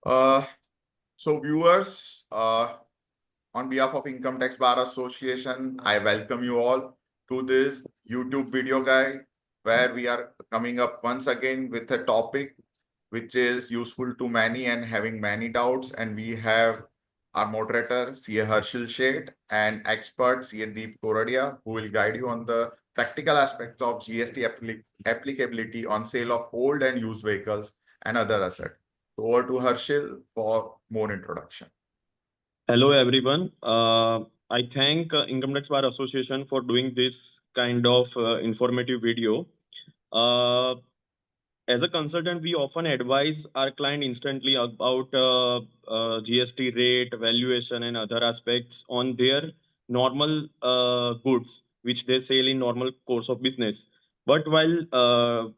Uh, so viewers, on behalf of Income Tax Bar Association, I welcome you all to this YouTube video guide where we are coming up once again with a topic which is useful to many and having many doubts. And we have our moderator, CA Harshil Sheth, and expert, CA Deep Koradia, who will guide you on the practical aspects of GST applicability on sale of old and used vehicles and other assets. Over to Harshil for more introduction. Hello, everyone. I thank Income Tax Bar Association for doing this kind of informative video. Uh, as a consultant, we often advise our client instantly about GST rate, valuation, and other aspects on their normal goods, which they sell in normal course of business. But while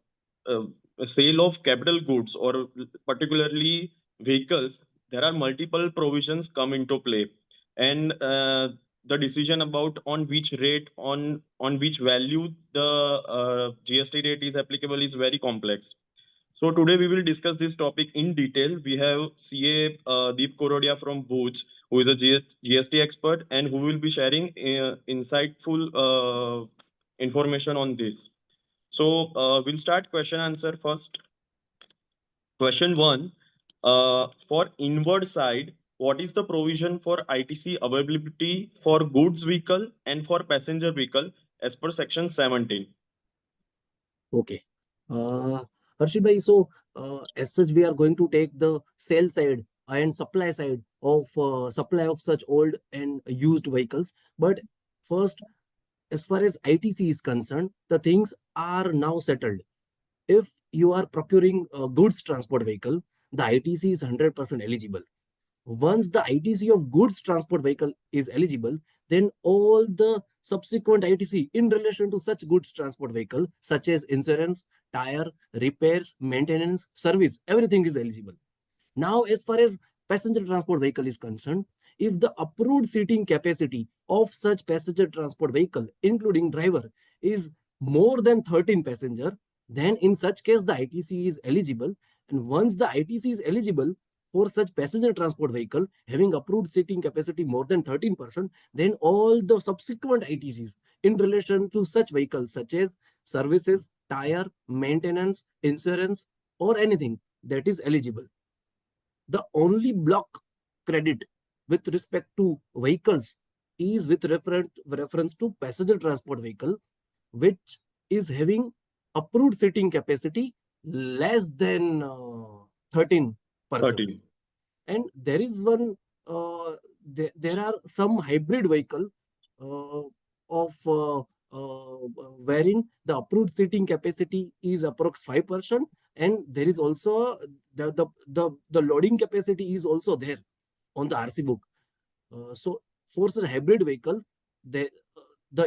sale of capital goods or particularly vehicles, there are multiple provisions come into play, and the decision about on which rate on which value the GST rate is applicable is very complex. So today we will discuss this topic in detail. We have CA Deep Korodia from Bhuj, who is a GST expert and who will be sharing insightful information on this. So we'll start question answer first. Question one, for inward side, what is the provision for ITC availability for goods vehicle and for passenger vehicle as per section 17? Okay. Harshit bhai, so as such, we are going to take the sale side and supply side of supply of such old and used vehicles. But first, as far as ITC is concerned, the things are now settled. If you are procuring a goods transport vehicle, the ITC is 100% eligible. Once the ITC of goods transport vehicle is eligible, then all the subsequent ITC in relation to such goods transport vehicle, such as insurance, tire, repairs, maintenance, service, everything is eligible. Now, as far as passenger transport vehicle is concerned, if the approved seating capacity of such passenger transport vehicle, including driver, is more than 13 passenger, then in such case the ITC is eligible. And once the ITC is eligible for such passenger transport vehicle having approved seating capacity more than 13%, then all the subsequent ITCs in relation to such vehicles such as services, tire, maintenance, insurance, or anything that is eligible. The only block credit with respect to vehicles is with reference to passenger transport vehicle, which is having approved seating capacity less than 13%. 13. And there is one, there are some hybrid vehicle wherein the approved seating capacity is approx 5%, and there is also the loading capacity is also there on the RC book. So for such hybrid vehicle, the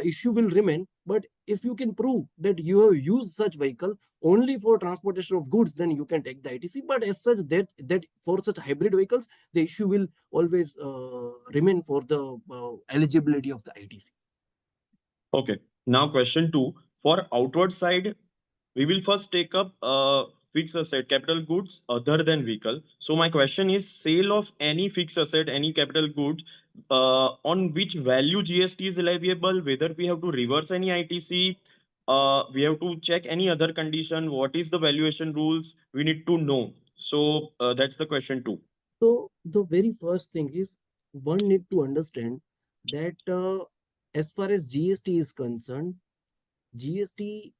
issue will remain. But if you can prove that you have used such vehicle only for transportation of goods, then you can take the ITC. But as such, that for such hybrid vehicles, the issue will always remain for the eligibility of the ITC. Okay. Now question two, for outward side, we will first take up fixed asset capital goods other than vehicle. So my question is, sale of any fixed asset, any capital goods on which value GST is leviable, whether we have to reverse any ITC, we have to check any other condition, what is the valuation rules, we need to know. So that's the question two. So the very first thing is, one need to understand that as far as GST is concerned, GST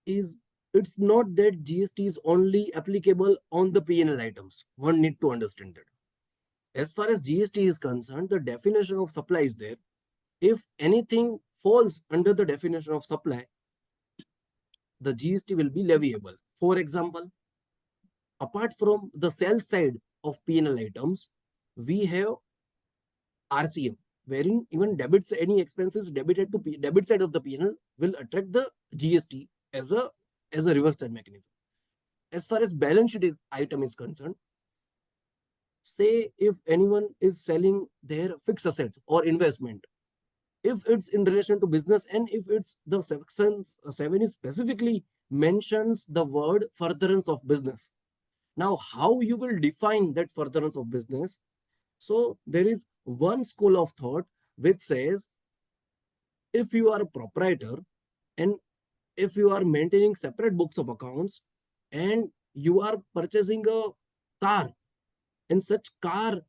is, it's not that GST is only applicable on the P&L items. One need to understand that. As far as GST is concerned, the definition of supply is there. If anything falls under the definition of supply, the GST will be leviable. For example, apart from the sales side of P&L items, we have RCM, wherein even debits, any expenses debited to debit side of the P&L will attract the GST as a reverse charge mechanism. As far as balance sheet item is concerned, say if anyone is selling their fixed assets or investment, if it's in relation to business, and if it's the section 7 is specifically mentions the word furtherance of business, Now, how you will define that furtherance of business? So there is one school of thought which says if you are a proprietor and if you are maintaining separate books of accounts and you are purchasing a car and such car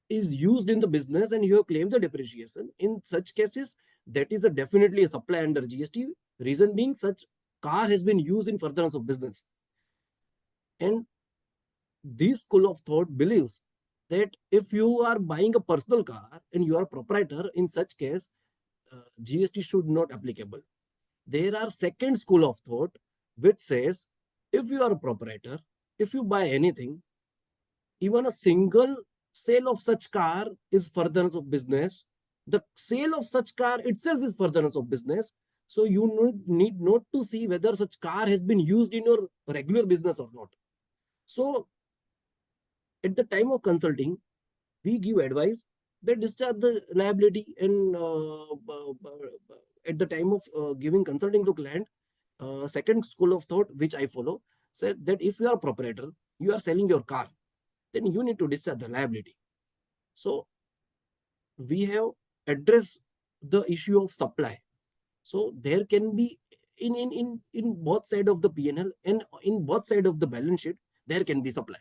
is used in the business and you have claimed the depreciation, in such cases that is definitely a supply under GST. Reason being, such car has been used in furtherance of business. And this school of thought believes that if you are buying a personal car and you are a proprietor, in such case GST should not applicable. There are second school of thought which says if you are a proprietor, if you buy anything, even a single sale of such car is furtherance of business. The sale of such car itself is furtherance of business. So you need not to see whether such car has been used in your regular business or not. So at the time of consulting, we give advice that discharge the liability, and at the time of giving consulting to client, second school of thought which I follow said that if you are a proprietor, you are selling your car, then you need to discharge the liability. So we have addressed the issue of supply. So there can be in both side of the PNL and in both side of the balance sheet, there can be supply.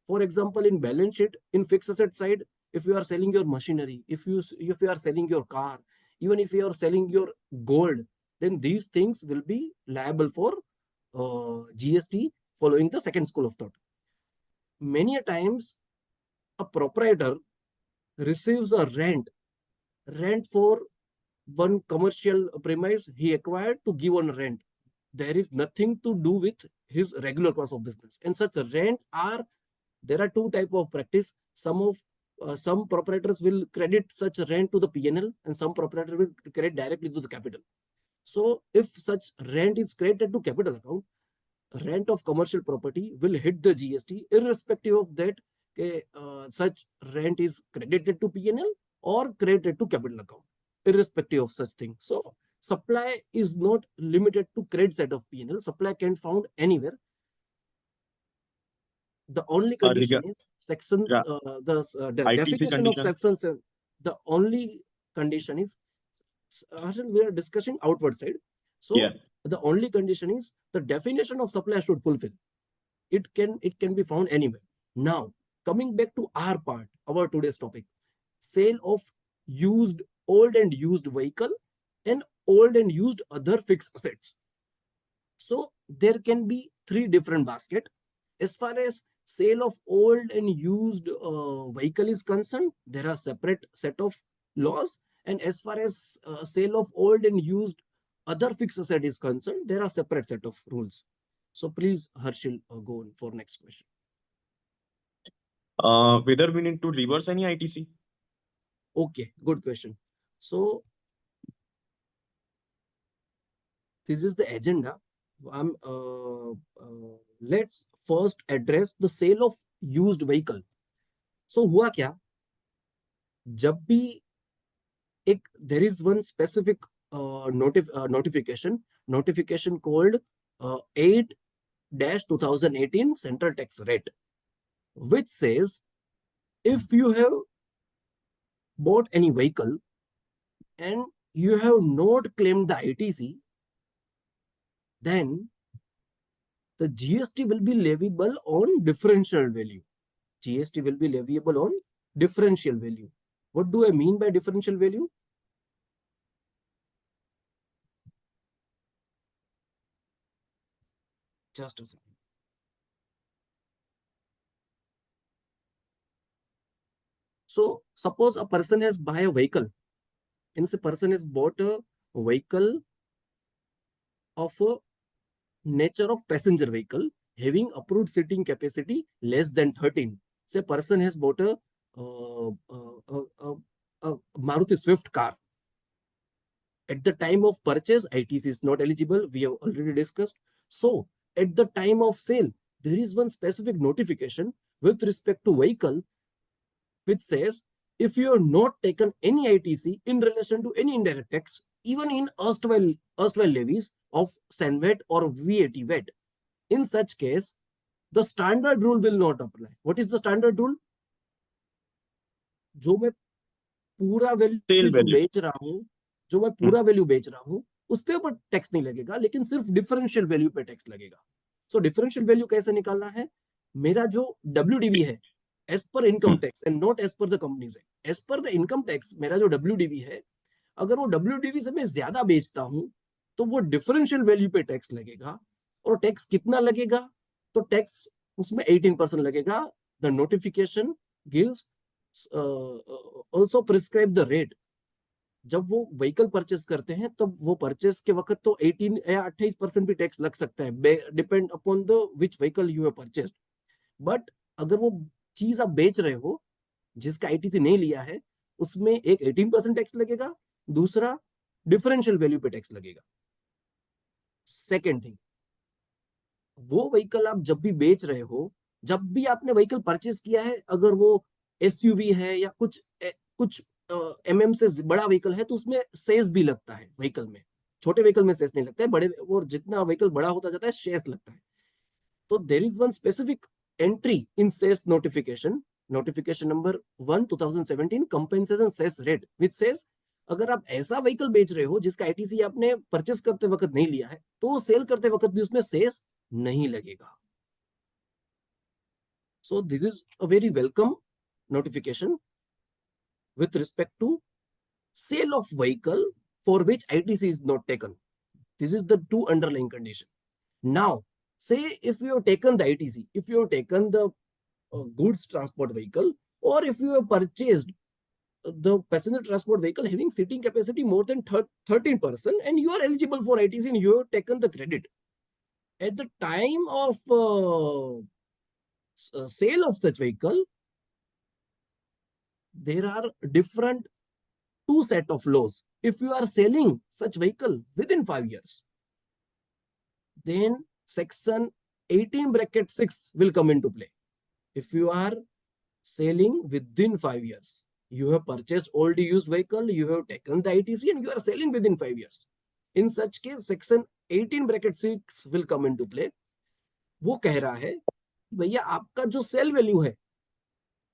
For example, in balance sheet, in fixed asset side, if you are selling your machinery, if you are selling your car, even if you are selling your gold, then these things will be liable for GST following the second school of thought. Many a times, a proprietor receives a rent for one commercial premise he acquired to give on rent. There is nothing to do with his regular course of business. And such rent are, there are two type of practice. Some proprietors will credit such rent to the PNL and some proprietors will credit directly to the capital. So if such rent is credited to capital account, rent of commercial property will hit the GST irrespective of that such rent is credited to PNL or credited to capital account, irrespective of such thing. So supply is not limited to credit side of PNL. Supply can found anywhere. The only condition is sections, Yeah. the ITC definition of condition. sections. The only condition is, we are discussing outward side. So Yeah. the only condition is the definition of supply should fulfill. It can be found anywhere. Now, coming back to our part, our today's topic, sale of old and used vehicle and old and used other fixed assets. So there can be three different basket. As far as sale of old and used vehicle is concerned, there are separate set of laws. And as far as sale of old and used other fixed asset is concerned, there are separate set of rules. So please, Harshil, go on for next question. Whether we need to reverse any ITC? Okay, good question. So this is the agenda. Let's first address the sale of used vehicle. So हुआ क्या, जब भी एक there is one specific notification called 8-2018 central tax rate, which says if you have bought any vehicle and you have not claimed the ITC, then the GST will be leviable on differential value. GST will be leviable on differential value. What do I mean by differential value? Just a second. So suppose a person has buy a vehicle, and the person has bought a vehicle of a nature of passenger vehicle having approved seating capacity less than 13. Say person has bought a Maruti Swift car. At the time of purchase, ITC is not eligible. We have already discussed. So at the time of sale, there is one specific notification with respect to vehicle which says if you have not taken any ITC in relation to any indirect tax, even in erstwhile levies of SANVAT or VAT, in such case, the standard rule will not apply. What is the standard rule? जो मैं पूरा Sale value जो value. बेच रहा हूँ, जो मैं पूरा वैल्यू बेच रहा हूँ, उस पे ऊपर टैक्स नहीं लगेगा, लेकिन सिर्फ डिफरेंशियल वैल्यू पे टैक्स लगेगा. सो डिफरेंशियल वैल्यू कैसे निकालना है? मेरा जो WDV है as per income tax and not as per the companies, as per the income tax मेरा जो WDV है, अगर वो WDV से मैं ज्यादा बेचता हूं तो वो डिफरेंशियल वैल्यू पे टैक्स लगेगा. और टैक्स कितना लगेगा? तो टैक्स उसमें 18% लगेगा. The notification gives also prescribe the rate. जब वो व्हीकल परचेस करते हैं तब वो परचेस के वक्त तो 18 या 28% भी टैक्स लग सकता है, depend upon the which vehicle you have purchased. But अगर वो चीज आप बेच रहे हो जिसका ITC नहीं लिया है, उसमें एक 18% टैक्स लगेगा, दूसरा डिफरेंशियल वैल्यू पे टैक्स लगेगा. सेकेंड थिंग, वो व्हीकल आप जब भी बेच रहे हो, जब भी आपने व्हीकल परचेस किया है, अगर वो SUV है या कुछ MM से बड़ा व्हीकल है, तो उसमें सेस भी लगता है व्हीकल में. छोटे व्हीकल में सेस नहीं लगता है, बड़े और जितना व्हीकल बड़ा होता जाता है सेस लगता है. तो there is one specific entry in cess notification, notification number 1 2017 compensation cess rate, which says अगर आप ऐसा व्हीकल बेच रहे हो जिसका ITC आपने परचेस करते वक्त नहीं लिया है, तो सेल करते वक्त भी उसमें सेस नहीं लगेगा. So this is a very welcome notification with respect to sale of vehicle for which ITC is not taken. This is the two underlying condition. Now, say if you have taken the ITC, if you have taken the goods transport vehicle, or if you have purchased the passenger transport vehicle having seating capacity more than 13%, and you are eligible for ITC and you have taken the credit. At the time of sale of such vehicle, there are different two set of laws. If you are selling such vehicle within 5 years, then section 18 bracket 6 will come into play. If you are selling within 5 years, you have purchased old used vehicle, you have taken the ITC and you are selling within 5 years. In such case, section 18 bracket 6 will come into play. वो कह रहा है भैया आपका जो cell value है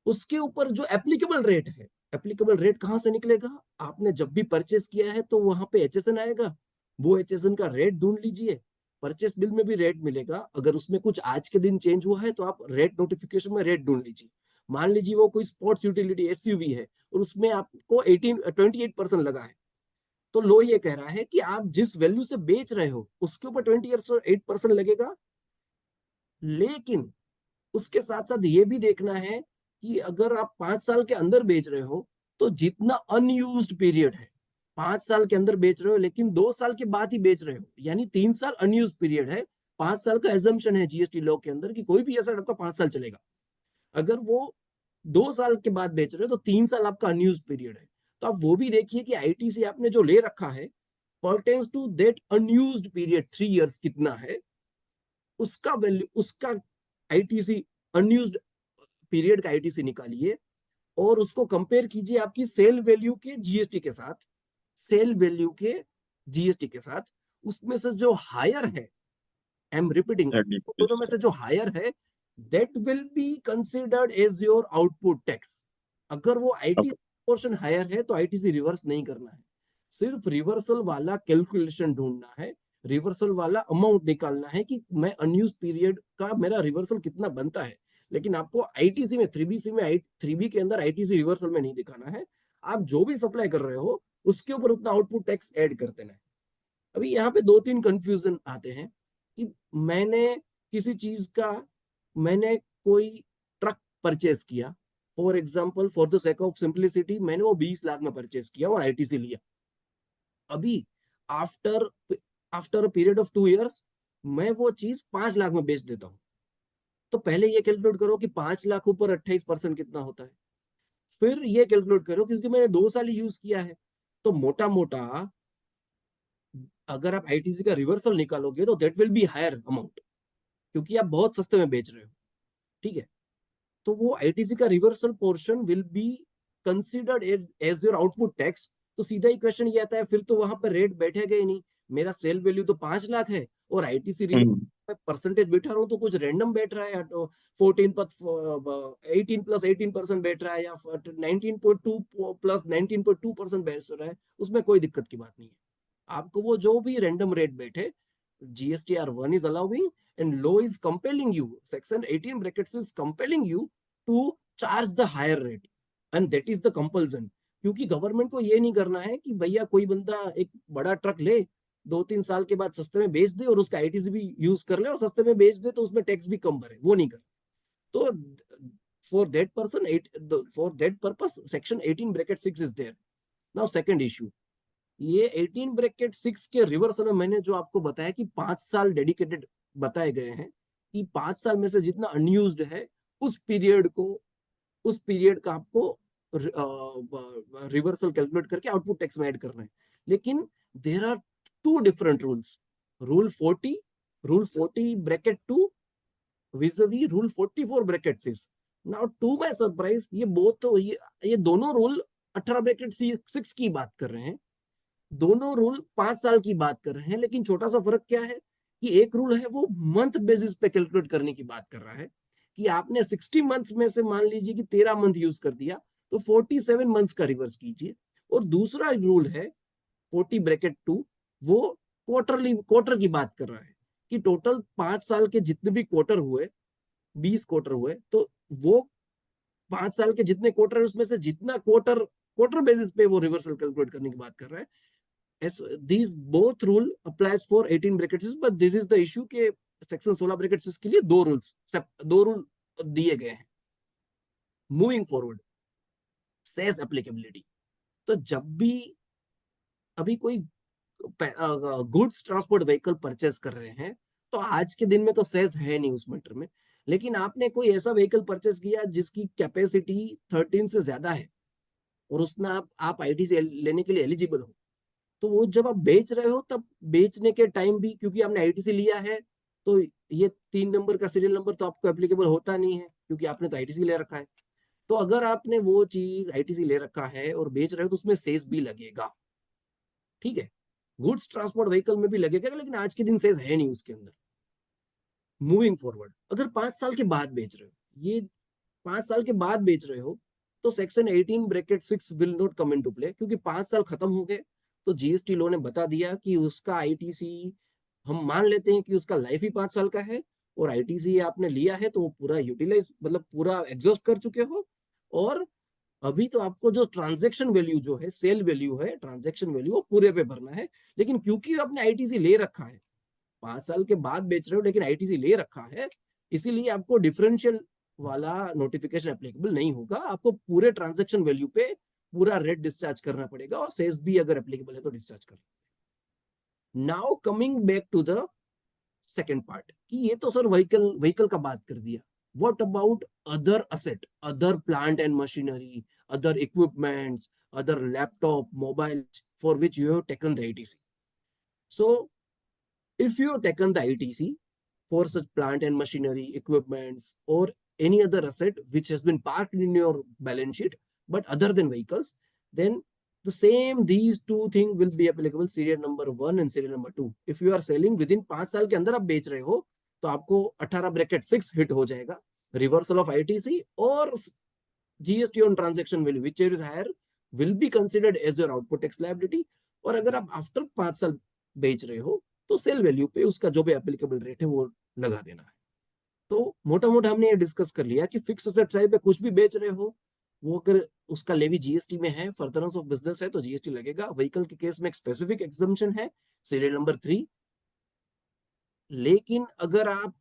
उसके ऊपर जो एप्लीकेबल रेट है, एप्लीकेबल रेट कहां से निकलेगा? आपने जब भी परचेस किया है तो वहां पे HSN आएगा, वो HSN का रेट ढूंढ लीजिए. परचेस बिल में भी रेट मिलेगा. अगर उसमें कुछ आज के दिन चेंज हुआ है तो आप रेट नोटिफिकेशन में रेट ढूंढ लीजिए. मान लीजिए वो कोई स्पोर्ट्स यूटिलिटी SUV है और उसमें आपको 28% लगा है, तो लो ये कह रहा है कि आप जिस वैल्यू से बेच रहे हो उसके ऊपर 28% लगेगा. लेकिन उसके साथ साथ ये भी देखना है कि अगर आप 5 साल के अंदर बेच रहे हो तो जितना अनयूज्ड पीरियड है, 5 साल के अंदर बेच रहे हो लेकिन 2 साल के बाद ही बेच रहे हो, यानी 3 साल अनयूज्ड पीरियड है. 5 साल का एजम्पशन है GST लॉ के अंदर कि कोई भी एसेट आपका 5 साल चलेगा. अगर वो 2 साल के बाद बेच रहे हो तो 3 साल आपका अनयूज्ड पीरियड है. तो आप वो भी देखिए कि ITC आपने जो ले रखा है pertains to that unused period 3 years कितना है, उसका वैल्यू, उसका ITC अनयूज्ड पीरियड का ITC निकालिए और उसको कंपेयर कीजिए आपकी सेल वैल्यू के GST के साथ, सेल वैल्यू के GST के साथ. उसमें से जो हायर है, आई एम रिपीटिंग, दोनों में से जो हायर है that will be considered as your output tax. अगर वो ITC पोर्शन हायर है तो ITC रिवर्स नहीं करना है, सिर्फ रिवर्सल वाला कैलकुलेशन ढूंढना है, रिवर्सल वाला अमाउंट निकालना है कि मैं अनयूज्ड पीरियड का मेरा रिवर्सल कितना बनता है. लेकिन आपको ITC में 3BC में 3B के अंदर ITC रिवर्सल में नहीं दिखाना है. आप जो भी सप्लाई कर रहे हो उसके ऊपर उतना आउटपुट टैक्स ऐड कर देना है. अभी यहाँ पे 2-3 कंफ्यूजन आते हैं कि मैंने किसी चीज का, मैंने कोई ट्रक परचेस किया, for example for the sake of simplicity मैंने वो 20 लाख में परचेस किया और ITC लिया. अभी आफ्टर पीरियड ऑफ 2 इयर्स मैं वो चीज 5 लाख में बेच देता हूँ. तो पहले ये कैलकुलेट करो कि 5 लाख ऊपर 28% कितना होता है. फिर ये कैलकुलेट करो क्योंकि मैंने 2 साल ही यूज किया है, तो मोटा मोटा अगर आप ITC का रिवर्सल निकालोगे तो that will be higher amount, क्योंकि आप बहुत सस्ते में बेच रहे हो. ठीक है, तो वो ITC का reversal portion will be considered as your output tax. तो सीधा ही क्वेश्चन ये आता है फिर तो वहां पर रेट बैठेगा ही नहीं. मेरा सेल वैल्यू तो 5 लाख है और ITC मैं परसेंटेज बैठा रहा हूँ तो कुछ रैंडम बैठ रहा है, या तो 18 प्लस 18% बैठ रहा है, या 19.2 प्लस 19.2% बैठ रहा है, उसमें कोई दिक्कत की बात नहीं है। आपको वो जो भी रैंडम रेट बैठे, GSTR 1 is allowing and law is compelling you, section 18 brackets is compelling you to charge the higher rate, and that is the compulsion। क्योंकि गवर्नमेंट को ये नहीं करना है कि भैया कोई बंदा एक बड़ा ट्रक ले, 2-3 साल के बाद सस्ते में बेच दे और उसका आईटीसी भी यूज कर ले और सस्ते में बेच दे तो उसमें टैक्स भी कम भरे, वो नहीं कर। तो for that purpose section 18 bracket 6 is there. Now second issue, ये 18 ब्रैकेट 6 के रिवर्सल में मैंने जो आपको बताया कि 5 साल डेडिकेटेड बताए गए हैं, कि 5 साल में से जितना अनयूज्ड है उस पीरियड का आपको रिवर्सल कैलकुलेट करके आउटपुट टैक्स में ऐड करना है। लेकिन there are two different rules, rule 40 bracket 2 vis-a-vis rule 44 bracket 6। Now to my surprise ये दोनों रूल 18 ब्रैकेट 6 की बात कर रहे हैं, दोनों रूल 5 साल की बात कर रहे हैं। लेकिन छोटा सा फर्क क्या है कि एक रूल है वो मंथ बेसिस पे कैलकुलेट करने की बात कर रहा है, कि आपने 60 मंथ्स में से मान लीजिए कि 13 मंथ यूज कर दिया तो 47 मंथ्स का रिवर्स कीजिए। और दूसरा रूल है 40 ब्रैकेट 2, वो क्वार्टर की बात कर रहा है कि टोटल 5 साल के जितने भी क्वार्टर हुए, 20 क्वार्टर हुए, तो वो 5 साल के जितने क्वार्टर है उसमें से जितना क्वार्टर बेसिस पे वो रिवर्सल कैलकुलेट करने की बात कर रहा है। These both rule applies for 18 bracket 6, but this is the issue के सेक्शन 16 ब्रैकेट 6 के लिए दो रूल दिए गए हैं। Moving forward, cess applicability. तो जब भी अभी कोई गुड्स ट्रांसपोर्ट व्हीकल परचेस कर रहे हैं तो आज के दिन में तो सेस है नहीं उस मैटर में, लेकिन आपने कोई ऐसा व्हीकल परचेस किया जिसकी कैपेसिटी 13 से ज्यादा है और उसमें आप आईटीसी लेने के लिए एलिजिबल हो, तो वो जब आप बेच रहे हो तब बेचने के टाइम भी, क्योंकि आपने आईटीसी लिया है तो ये 3 नंबर का सीरियल नंबर तो आपको एप्लीकेबल होता नहीं है क्योंकि आपने तो आईटीसी ले रखा है। तो अगर आपने वो चीज आईटीसी ले रखा है और बेच रहे हो तो उसमें सेस भी लगेगा, ठीक है, गुड्स ट्रांसपोर्ट व्हीकल में भी लगेगा, लेकिन आज के दिन सेस है नहीं उसके अंदर। मूविंग फॉरवर्ड, अगर 5 साल के बाद बेच रहे हो, ये 5 साल के बाद बेच रहे हो तो section 18 bracket 6 will not come into play, क्योंकि 5 साल खत्म हो गए तो जीएसटी लॉ ने बता दिया कि उसका आईटीसी, हम मान लेते हैं कि उसका लाइफ ही 5 साल का है और आईटीसी आपने लिया है तो वो पूरा यूटिलाइज, मतलब पूरा एग्जॉस्ट कर चुके हो, और अभी तो आपको जो ट्रांजैक्शन वैल्यू जो है, सेल वैल्यू है, ट्रांजैक्शन वैल्यू वो पूरे पे भरना है। लेकिन क्योंकि आपने आईटीसी ले रखा है, 5 साल के बाद बेच रहे हो लेकिन आईटीसी ले रखा है, इसीलिए आपको डिफरेंशियल वाला नोटिफिकेशन एप्लीकेबल नहीं होगा, आपको पूरे ट्रांजैक्शन वैल्यू पे पूरा रेट डिस्चार्ज करना पड़ेगा और सेस भी अगर एप्लीकेबल है तो डिस्चार्ज करना। Now coming back to the second part, कि ये तो सर व्हीकल का बात कर दिया, what about other asset, other plant and machinery, other equipments, other laptop, mobile for which you have taken the ITC. So if you have taken the ITC for such plant and machinery, equipments, or any other asset which has been parked in your balance sheet, but other than vehicles, then these two things will be applicable, serial number 1 and serial number 2. If you are selling within 5 साल के अंदर आप बेच रहे हो तो आपको 18 bracket 6 hit हो जाएगा, रिवर्सल ऑफ आईटीसी और GST on transaction value which is higher will be considered as your output tax liability। और अगर आप आफ्टर 5 साल बेच रहे हो तो सेल वैल्यू पे उसका जो भी एप्लीकेबल रेट है वो लगा देना है। तो मोटा मोटा हमने ये डिस्कस कर लिया कि फिक्स एसेट साइड पे कुछ भी बेच रहे हो, वो अगर उसका लेवी जीएसटी में है, फर्दरेंस ऑफ बिजनेस है तो जीएसटी लगेगा। व्हीकल के केस में एक स्पेसिफिक एग्जम्पशन है, सीरियल नंबर 3। लेकिन अगर आप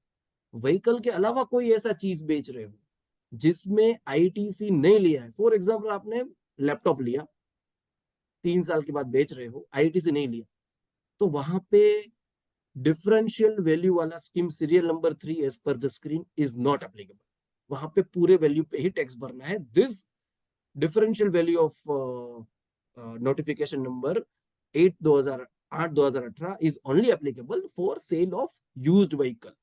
व्हीकल के अलावा कोई ऐसा चीज बेच रहे हो जिसमें आईटीसी नहीं लिया है, फॉर एग्जाम्पल आपने लैपटॉप लिया, 3 साल के बाद बेच रहे हो, आईटीसी नहीं लिया, तो वहां पे डिफरेंशियल वैल्यू वाला scheme serial number 3 as per the screen is not applicable. वहां पे पूरे वैल्यू पे ही टैक्स भरना है। This differential value of notification number 8/2018 is only applicable for sale of used vehicle.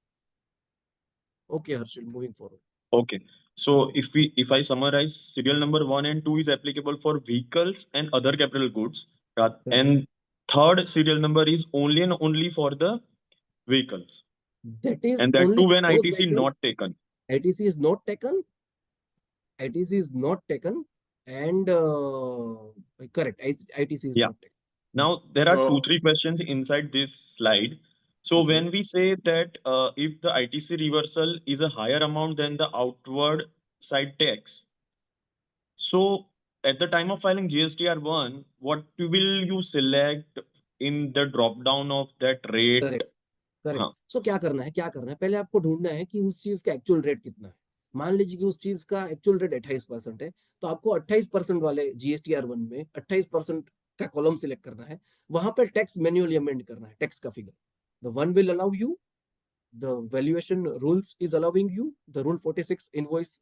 Okay, Harshil, moving forward. Okay. So if I summarize, serial number 1 and 2 is applicable for vehicles and other capital goods, and third serial number is only and only for the vehicles. That is And that only too when those ITC vehicles- not taken. ITC is not taken. ITC is not taken, and correct. ITC is Yeah. not taken. Now there are So- 2-3 questions inside this slide. So Okay. when we say that if the ITC reversal is a higher amount than the outward side tax, so at the time of filing GSTR1, what will you select in the drop down of that rate? Correct correct हाँ. सो क्या करना है पहले आपको ढूंढना है कि उस चीज का एक्चुअल रेट कितना है. मान लीजिए कि उस चीज का एक्चुअल रेट 28% है, तो आपको 28% वाले GSTR1 में 28% का कॉलम सिलेक्ट करना है. वहां पर टैक्स मैन्युअली अमेंड करना है, टैक्स का figure. The one will allow you, the valuation rules is allowing you, the rule 46 invoice,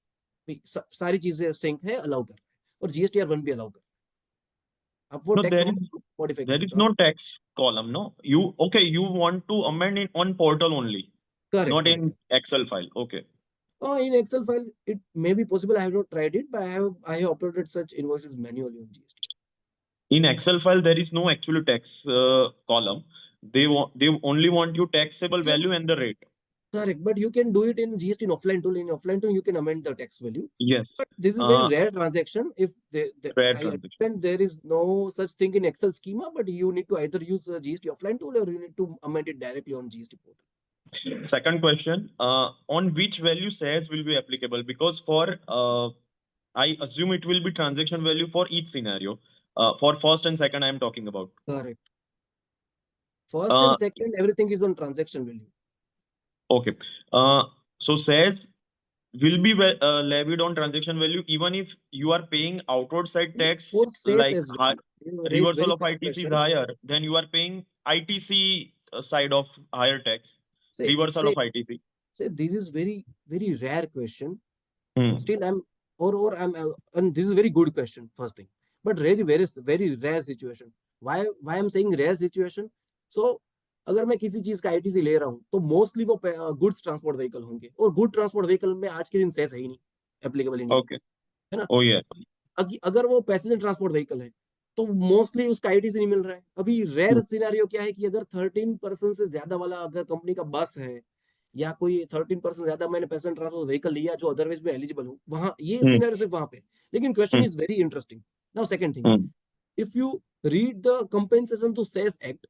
सारी चीजें सिंक है, अलाउ कर रहा है, और GSTR1 भी अलाउ कर रहा है. अब वो No, tax there is modify कर there is सकते हो. no tax column, no? You want to amend it on portal only, correct not correct. in Excel file. Okay. Oh, in Excel file, it may be possible. I have not tried it, but I have uploaded such invoices manually on GST. In Excel file, there is no actual tax column. They only want you taxable Yeah. value and the rate. Correct, but you can do it in GST in offline tool. In offline tool, you can amend the tax value. Yes. But this is very rare transaction. If Rare I transaction. understand there is no such thing in Excel schema, but you need to either use GST offline tool or you need to amend it directly on GST portal. Second question, on which value sales will be applicable? Because for I assume it will be transaction value for each scenario. For first and second, I am talking about. Correct. First Uh, and second, everything is on transaction value. Okay. So sales will be levied on transaction value even if you are paying outward side tax For sales like as well. You raised reversal very of good ITC is question. higher, then you are paying ITC side of higher tax. Reversal of ITC. Say this is very rare question. Hmm. Still and this is very good question, first thing, but very rare situation. Why I'm saying rare situation? So अगर मैं किसी चीज का ITC ले रहा हूँ तो mostly वो गुड्स ट्रांसपोर्ट व्हीकल होंगे, और गुड ट्रांसपोर्ट व्हीकल में आज के दिन सेस है ही नहीं एप्लीकेबल इंडिया, Okay. है ना. Oh yes. अगर वो पैसेंजर ट्रांसपोर्ट व्हीकल है तो मोस्टली उसका ITC नहीं मिल रहा है. अभी रेयर सिनेरियो क्या है कि अगर 13% से ज्यादा वाला अगर कंपनी का बस है, या कोई 13% ज्यादा मैंने पैसेंजर ट्रांसपोर्ट व्हीकल लिया जो अदरवाइज में एलिजिबल हूँ, वहां ये सिनेरियो सिर्फ वहां पे. लेकिन question is very interesting. Now second thing, if you read the compensation to sales act,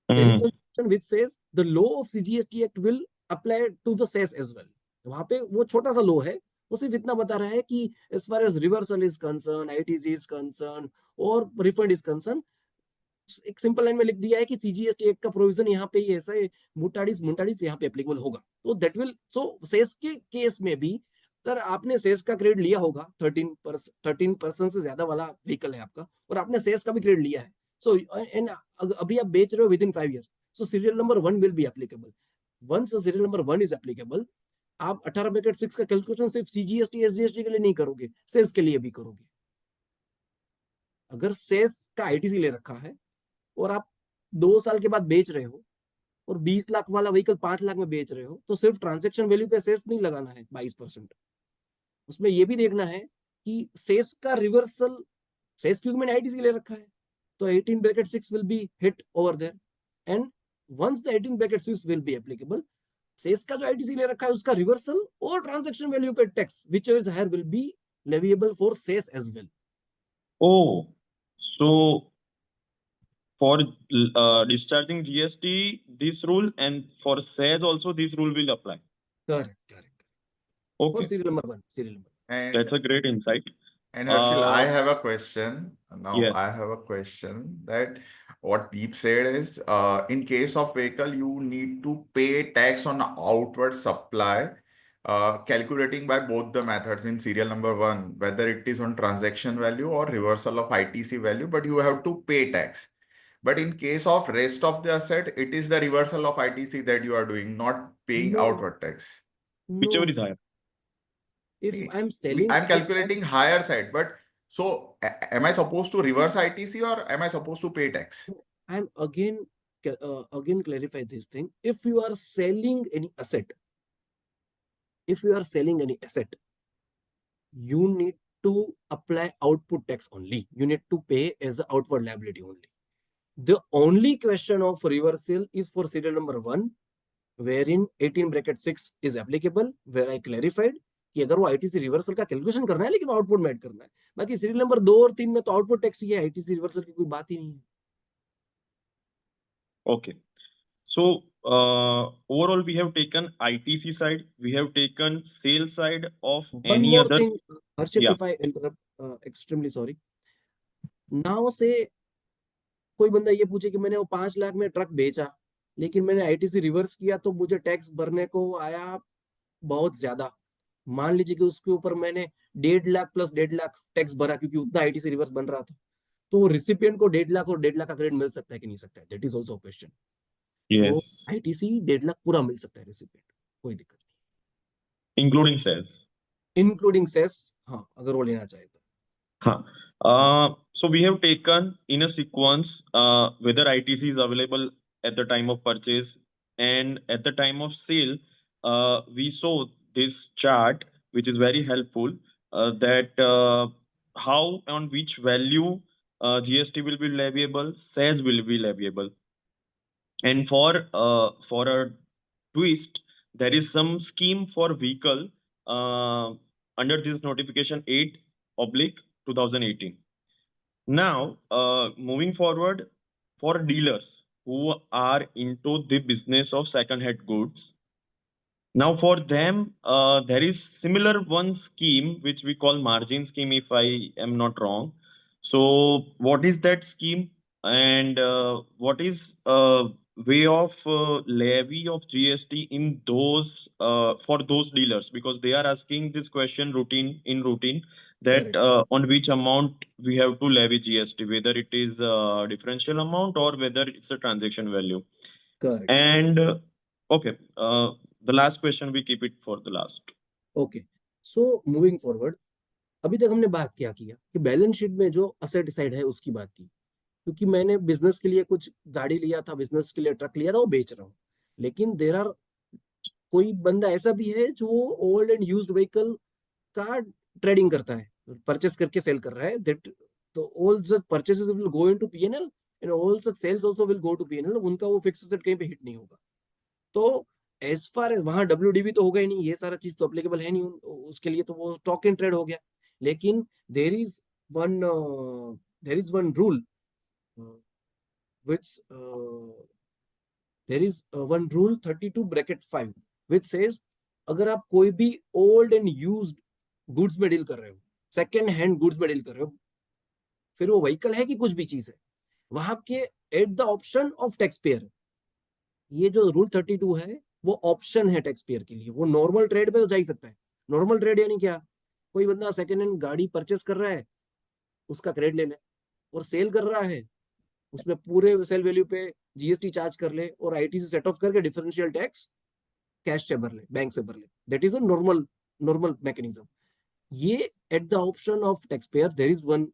there is a section which says the law of CGST act will apply to the sales as well. वहां पे वो छोटा सा लो है, वो सिर्फ इतना बता रहा है कि as far as reversal is concerned, ITC is concerned और refund is concerned, एक सिंपल लाइन में लिख दिया है कि CGST एक्ट का प्रोविजन यहाँ पे ये ऐसा है, मुटाडिस यहाँ पे एप्लीकेबल होगा. तो दैट विल, सो सेस के केस में भी अगर आपने सेस का क्रेडिट लिया होगा, 13% से ज्यादा वाला व्हीकल है आपका और आपने सेस का भी क्रेडिट लिया है, सो एंड अभी आप बेच रहे हो within 5 years, so serial number 1 will be applicable. Once serial number 1 is applicable, आप 18(6) का कैलकुलेशन सिर्फ CGST SGST के लिए नहीं करोगे, सेस के लिए भी करोगे. अगर सेस का ITC ले रखा है और आप 2 साल के बाद बेच रहे हो और 20 लाख वाला व्हीकल 5 लाख में बेच रहे हो, तो सिर्फ ट्रांजैक्शन वैल्यू पे सेस नहीं लगाना है 22%. उसमें ये भी देखना है कि सेस का रिवर्सल, सेस क्योंकि मैंने ITC ले रखा है, तो 18(6) will be hit over there, and once the 18(6) will be applicable, cess का जो ITC ले रखा है उसका रिवर्सल और ट्रांजैक्शन वैल्यू पे tax which is higher will be leviable for cess as well. Oh, so for discharging GST, this rule, and for sales also, this rule will apply. Correct. Okay. For serial number 1, serial number. And That's a great insight. And Harshil, I Uh, have a question. Now yes. I have a question that what Deep said is, in case of vehicle, you need to pay tax on outward supply, calculating by both the methods in serial number 1, whether it is on transaction value or reversal of ITC value, but you have to pay tax. But in case of rest of the asset, it is the reversal of ITC that you are doing, not paying No. outward tax. Whichever is higher. If I'm selling, I'm calculating higher side, but so am I supposed to reverse ITC or am I supposed to pay tax? I'm again clarify this thing. If you are selling any asset, you need to apply output tax only. You need to pay as an outward liability only. The only question of reversal is for serial number 1 wherein 18 bracket 6 is applicable, where I clarified कि अगर वो ITC reversal का calculation करना है लेकिन output में add करना है, बाकी सीरियल नंबर 2 और 3 में तो आउटपुट टैक्स ही है, आईटीसी रिवर्सल की कोई बात ही नहीं है. Okay. So overall, we have taken ITC side, we have taken sales side of One any more other. thing, Harshit, Yeah. if I interrupt, extremely sorry. Now से कोई बंदा ये पूछे कि मैंने वो 5 लाख में ट्रक बेचा लेकिन मैंने आईटीसी रिवर्स किया तो मुझे टैक्स भरने को आया बहुत ज्यादा. मान लीजिए कि उसके ऊपर मैंने 1.5 लाख प्लस 1.5 लाख टैक्स भरा क्योंकि उतना आईटीसी रिवर्स बन रहा था, तो वो रिसिपिएंट को 1.5 लाख और 1.5 लाख का क्रेडिट मिल सकता है कि नहीं सकता है, दैट इज ऑल्सो क्वेश्चन. तो Yes. आईटीसी 1.5 लाख पूरा मिल सकता है रिसिपिएंट, कोई दिक्कत Including sales. नहीं, इंक्लूडिंग सेस. हाँ, अगर वो लेना चाहे तो. Huh. So we have taken in a sequence whether ITC is available at the time of purchase and at the time of sale. We saw this chart, which is very helpful, that how on which value GST will be leviable, sales will be leviable. And for a twist, there is some scheme for vehicle under this notification 8/2018. Now, moving forward, for dealers who are into the business of second-hand goods, now for them, there is similar one scheme which we call margin scheme, if I am not wrong. So, what is that scheme, and what is way of levy of GST in those for those dealers? Because they are asking this question routine that Correct. on which amount we have to levy GST, whether it is a differential amount or whether it's a transaction value. Correct. And okay, the last question we keep it for the last. Okay, so moving forward, अभी तक हमने बात क्या किया कि balance sheet में जो asset side है उसकी बात की, क्योंकि मैंने बिजनेस के लिए कुछ गाड़ी लिया था, बिजनेस के लिए ट्रक लिया था, वो बेच रहा हूँ. लेकिन देर आर कोई बंदा ऐसा भी है जो ओल्ड एंड यूज्ड व्हीकल का ट्रेडिंग करता है, परचेस करके सेल कर रहा है, दैट तो all such purchases will go into PNL and all such sales also will go to PNL. उनका वो फिक्स एसेट कहीं पे हिट नहीं होगा. तो एज फार वहां डब्ल्यूडीवी तो होगा ही नहीं, ये सारा चीज तो अप्लीकेबल है नहीं उसके लिए, तो वो स्टॉक एंड ट्रेड हो गया. लेकिन देर is one rule which there is one rule 32 bracket 5 which says अगर आप कोई भी ओल्ड एंड यूज्ड गुड्स में डील कर रहे हो, सेकेंड हैंड गुड्स में डील कर रहे हो, फिर वो व्हीकल है कि कुछ भी चीज है, वहां के eight the option of tax pair, ये जो रूल 32 है वो ऑप्शन है टैक्स पेयर के लिए. वो नॉर्मल ट्रेड में तो जा ही सकता है. नॉर्मल ट्रेड यानी क्या, कोई बंदा सेकेंड हैंड गाड़ी परचेस कर रहा है, उसका क्रेडिट ले ले, और सेल कर रहा है, उसमें पूरे सेल वैल्यू पे जीएसटी चार्ज कर ले और आईटीसी सेट ऑफ करके डिफरेंशियल टैक्स कैश से भर ले, बैंक से भर ले. That is a normal mechanism. ये at the option of tax payer there is one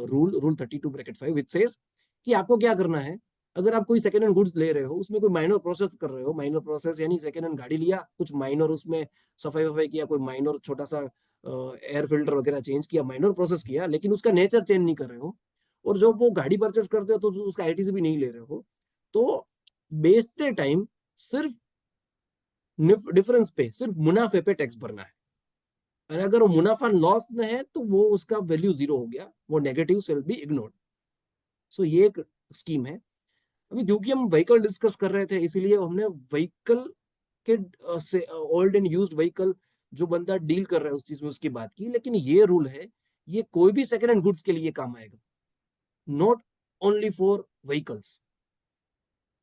rule 32 bracket 5 which says कि आपको क्या करना है. अगर आप कोई सेकंड हैंड गुड्स ले रहे हो, उसमें कोई माइनर प्रोसेस कर रहे हो, माइनर प्रोसेस यानी सेकंड हैंड गाड़ी लिया, कुछ माइनर उसमें सफाई वफाई किया, कोई माइनर छोटा सा एयर फिल्टर वगैरह चेंज किया, माइनर प्रोसेस किया, लेकिन उसका नेचर चेंज नहीं कर रहे हो, और जब वो गाड़ी परचेस करते हो तो उसका आईटीसी भी नहीं ले रहे हो, तो बेचते टाइम सिर्फ डिफरेंस पे, सिर्फ मुनाफे पे टैक्स भरना है. और अगर वो मुनाफा लॉस में है तो वो उसका वैल्यू जीरो हो गया, वो नेगेटिव सेल बी इग्नोर्ड. सो ये एक स्कीम है. अभी क्योंकि हम व्हीकल डिस्कस कर रहे थे इसीलिए हमने व्हीकल के ओल्ड एंड यूज्ड व्हीकल जो बंदा डील कर रहा है उस चीज में उसकी बात की. लेकिन ये रूल है, ये कोई भी सेकंड हैंड गुड्स के लिए काम आएगा, नॉट ओनली फॉर व्हीकल्स.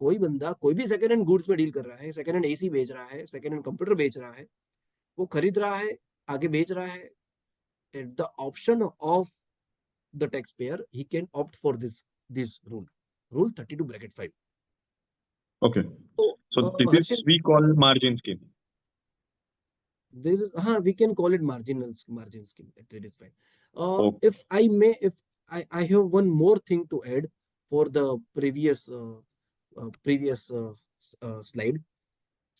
कोई बंदा कोई भी सेकंड हैंड गुड्स में डील कर रहा है, सेकंड हैंड एसी बेच रहा है, सेकंड हैंड कंप्यूटर बेच रहा है, वो खरीद रहा है, आगे बेच रहा है, eight the option of the tax payer he can opt for this rule 32 bracket 5. Okay. तो So this is Harshit, we call margin scheme. this is we can call it margin scheme, that is fine. Okay. If I may, if I have one more thing to add for the previous slide.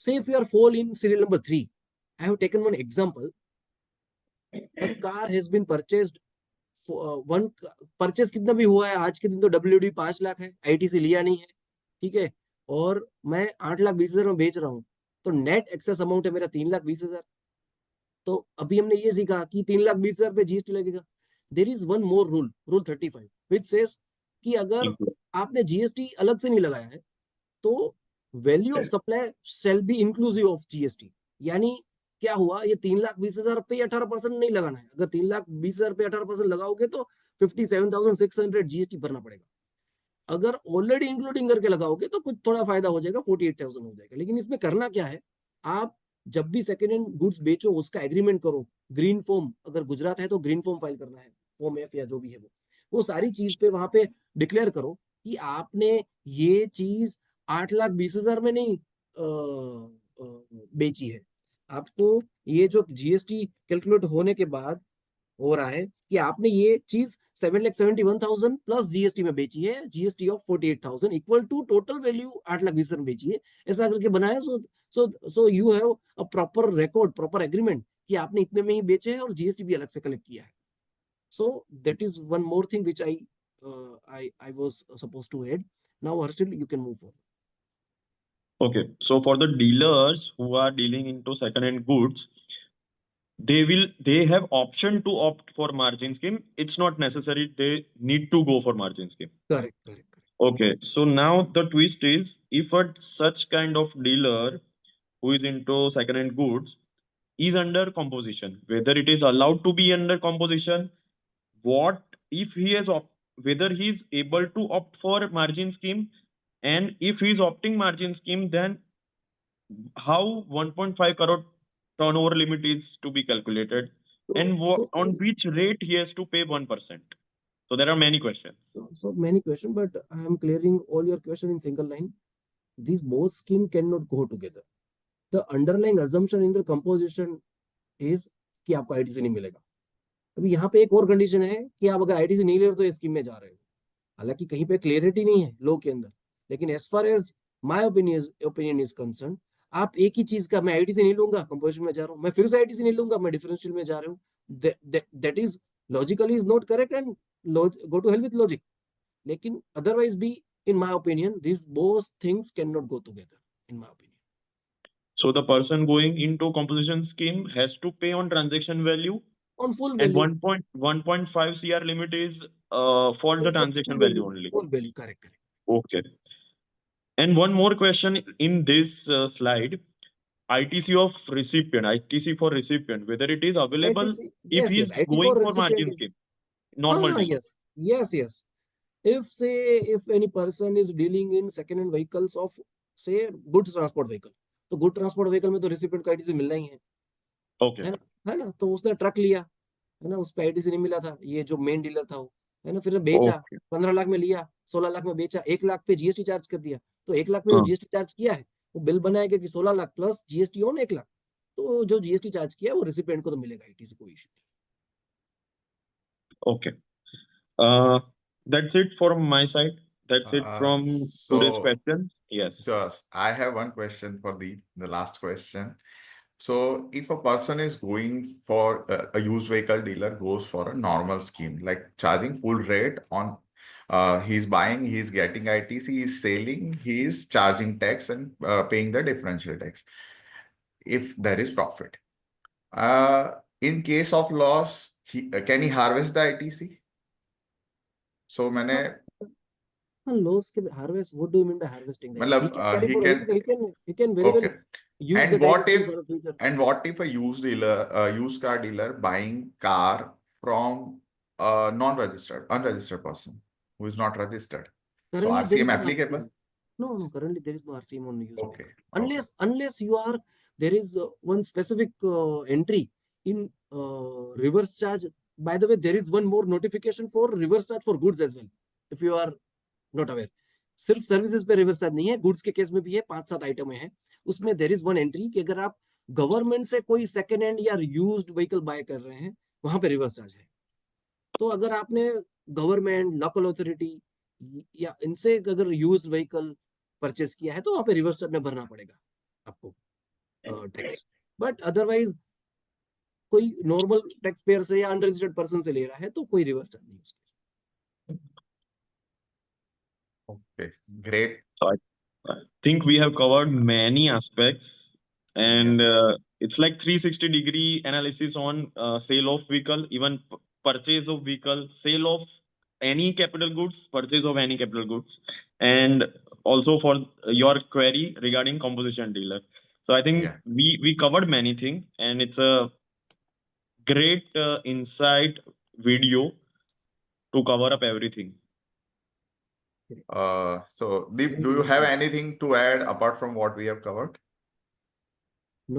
Say if you are fall in serial number 3, I have taken one example. A car has been purchased. One purchase कितना भी हुआ है आज के दिन तो WD 5 lakh है, ITC लिया नहीं है, ठीक है, और मैं 8,20,000 में बेच रहा हूँ. तो नेट एक्सेस अमाउंट है मेरा 3,20,000। तो अभी हमने ये सीखा कि 3,20,000 पे जीएसटी लगेगा। देर is one more rule, rule 35 which says कि अगर Include. आपने जीएसटी अलग से नहीं लगाया है तो value of supply shall be inclusive of GST. यानी क्या हुआ, ये 3,20,000 पे 18% नहीं लगाना है। अगर 3,20,000 पे 18% लगाओगे तो 57,600 जीएसटी भरना पड़ेगा। अगर ऑलरेडी इंक्लूडिंग करके लगाओगे तो कुछ थोड़ा फायदा हो जाएगा, 48,000 हो जाएगा। लेकिन इसमें करना क्या है, आप जब भी सेकेंड हैंड गुड्स बेचो उसका एग्रीमेंट करो। ग्रीन फॉर्म, अगर गुजरात है तो ग्रीन फॉर्म फाइल करना है, फॉर्म एफ या जो भी है वो सारी चीज पे वहां पे डिक्लेयर करो कि आपने ये चीज 8,20,000 में नहीं बेची है। आपको ये जो जीएसटी कैलकुलेट होने के बाद हो रहा है कि आपने ये चीज 7,71,000 प्लस जीएसटी में बेची है, GST of 48,000 equal to total value 8,20,000 में बेची है। ऐसा करके बनाया। So you have a proper record, proper agreement कि आपने इतने में ही बेचे हैं और जीएसटी भी अलग से कलेक्ट किया है। So that is one more thing which I was supposed to add. Now Harshil, you can move forward. Okay, so for the dealers who are dealing into second-hand goods, they have option to opt for margin scheme. It's not necessary they need to go for margin scheme. Correct correct. Okay, so now the twist is if a such kind of dealer who is into second-hand goods is under composition, whether it is allowed to be under composition, what if he has whether he is able to opt for margin scheme, and if he is opting margin scheme, then how 1.5 crore turnover limit is to be calculated, and on which rate he has to pay 1%. So there are many questions. So many questions, but I am clearing all your questions in single line. These both schemes cannot go together. The underlying assumption in the composition is कि आपको ITC नहीं मिलेगा। अभी यहाँ पे एक और condition है कि आप अगर आईटीसी नहीं ले रहे हो तो इस स्कीम में जा रहे हो। हालांकि कहीं पे क्लियरिटी नहीं है लॉ के अंदर, लेकिन as far as my opinion is concern, आप एक ही चीज का, मैं आईटीसी नहीं लूंगा कंपोजिशन में जा रहा हूँ, मैं फिर से आईटीसी नहीं लूंगा मैं डिफरेंशियल में जा रहा हूँ, that is logically is not correct and go to hell with logic. लेकिन अदरवाइज भी in my opinion these both things cannot go together in my opinion. So the person going into composition scheme has to pay on transaction value, On full and value. 1.5 CR limit is for the transaction value only. Full value, correct. Okay. And one more question in this slide, ITC of recipient, ITC for recipient, whether it is available ITC, if yes, he yes, is IT going for for recipient margin is, scheme, normal dealer. yes. If say if any person is dealing in second hand vehicles of say goods transport vehicle, तो good transport vehicle में तो recipient को ITC मिलना ही है Okay. है ना। तो उसने ट्रक लिया है ना, उस पे आईटीसी नहीं मिला था, ये जो मेन डीलर था वो, है ना, फिर बेचा, Okay. 15 लाख में लिया, 16 लाख में बेचा, 1 लाख पे जीएसटी चार्ज कर दिया। तो 1 लाख पे जो हाँ. जीएसटी चार्ज किया है वो बिल बनाएगा कि 16 lakh plus GST on 1 lakh. तो जो जीएसटी चार्ज किया है वो रिसिपेंट को तो मिलेगा, आईटीसी कोई इशू नहीं। Okay. That's it from my side. That's it from today's So questions. Yes. just I have one question for the last question. So if a person is going for a used vehicle dealer goes for a normal scheme, like charging full rate on he's buying, he's getting ITC, he's selling, he's charging tax and paying the differential tax if there is profit. In case of loss, can he harvest the ITC? So मैंने Loss के harvest, what do you mean by harvesting that? मतलब He can carry he forward, can he can very well okay. use And that what ITC if for the future. a used car dealer buying car from a unregistered person who is not registered? So Currently there is RCM no applicable? RCM. No, currently there is no RCM on used Okay. vehicle. Unless you are, there is one specific entry in reverse charge. By the way, there is one more notification for reverse charge for goods as well, if you are not aware. सिर्फ services पे reverse charge नहीं है, goods के case में भी है, 5-7 item है उसमें। देर इज वन एंट्री कि अगर आप गवर्नमेंट से कोई सेकेंड हैंड या यूज्ड व्हीकल बाय कर रहे हैं वहां पे रिवर्स चार्ज है। तो अगर आपने गवर्नमेंट, लोकल अथॉरिटी या इनसे अगर यूज व्हीकल परचेस किया है तो वहां पे रिवर्स चार्ज में भरना पड़ेगा आपको टैक्स। बट अदरवाइज कोई नॉर्मल टैक्स पेयर से या अनरजिस्टर्ड पर्सन से ले रहा है तो कोई रिवर्स चार्ज नहीं उसके। Okay, great. So I think we have covered many aspects and it's like 360-degree analysis on sale of vehicle, even purchase of vehicle, sale of any capital goods, purchase of any capital goods, and also for your query regarding composition dealer. So I think Yeah. we covered many things, and it's a great insight video to cover up everything. So Deep, do you have anything to add apart from what we have covered?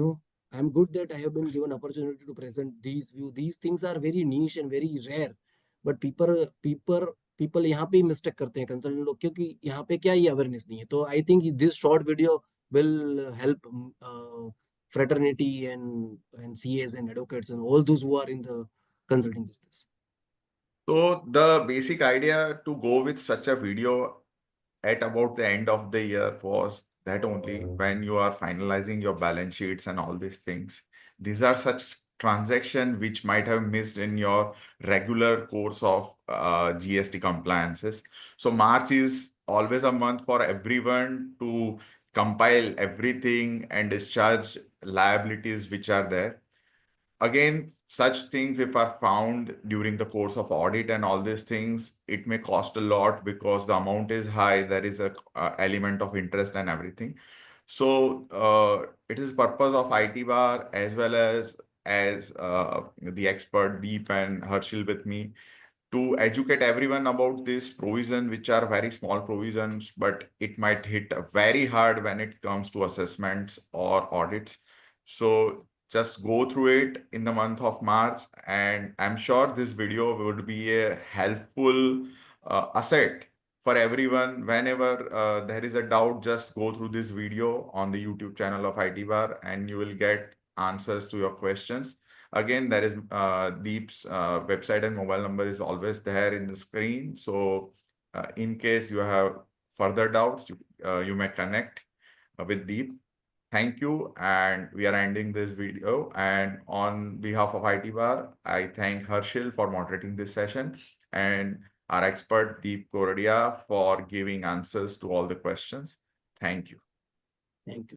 No, I'm good that I have been given opportunity to present these view. These things are very niche and very rare, but people यहाँ पे ही mistake करते हैं consultant लोग, क्योंकि यहाँ पे क्या ही awareness नहीं है. तो I think this short video will help fraternity and CAs and advocates and all those who are in the consulting business. So the basic idea to go with such a video at about the end of the year was that only when you are finalizing your balance sheets and all these things, these are such transactions which might have missed in your regular course of GST compliances. So March is always a month for everyone to compile everything and discharge liabilities which are there. Again, such things, if are found during the course of audit and all these things, it may cost a lot because the amount is high. There is a element of interest and everything. So it is purpose of IT bar as well as the expert Deep and Harshil with me to educate everyone about this provision, which are very small provisions, but it might hit very hard when it comes to assessments or audits. So just go through it in the month of March, and I'm sure this video would be a helpful asset for everyone. Whenever there is a doubt, just go through this video on the YouTube channel of IT Bar and you will get answers to your questions. Again, there is Deep's website and mobile number is always there in the screen. So in case you have further doubts, you may connect with Deep. Thank you. And we are ending this video. And on behalf of IT Bar, I thank Harshil for moderating this session and our expert Deep Koradia for giving answers to all the questions. Thank you. Thank you.